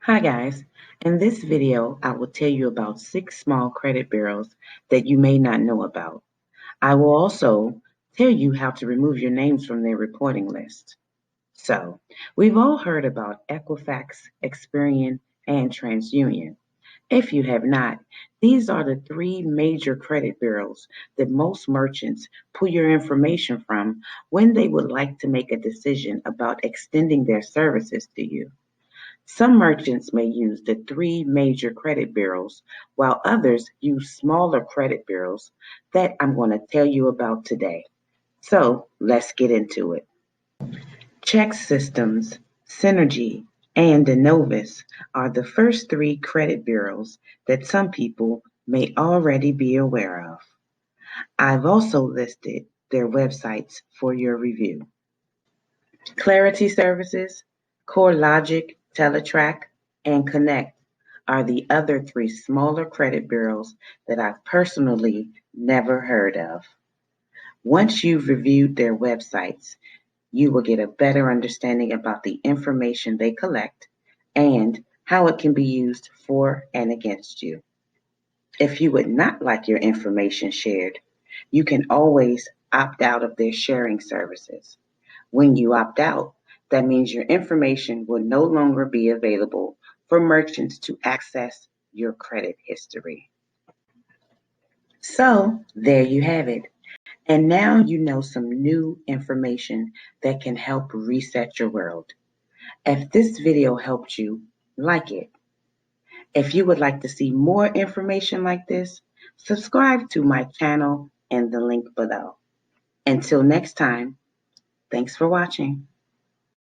Hi guys, in this video I will tell you about 6 small credit bureaus that you may not know about. I will also tell you how to remove your names from their reporting list. So, we've all heard about Equifax, Experian, and TransUnion. If you have not, these are the 3 major credit bureaus that most merchants pull your information from when they would like to make a decision about extending their services to you. Some merchants may use the 3 major credit bureaus, while others use smaller credit bureaus that I'm going to tell you about today. So let's get into it. Check Systems, Synergy, and Innovis are the first 3 credit bureaus that some people may already be aware of. I've also listed their websites for your review. Clarity Services, CoreLogic, Teletrack, and Connect are the other 3 smaller credit bureaus that I've personally never heard of. Once you've reviewed their websites, you will get a better understanding about the information they collect and how it can be used for and against you. If you would not like your information shared, you can always opt out of their sharing services. When you opt out, that means your information will no longer be available for merchants to access your credit history. So, there you have it. And now you know some new information that can help reset your world. If this video helped you, like it. If you would like to see more information like this, subscribe to my channel and the link below. Until next time, thanks for watching.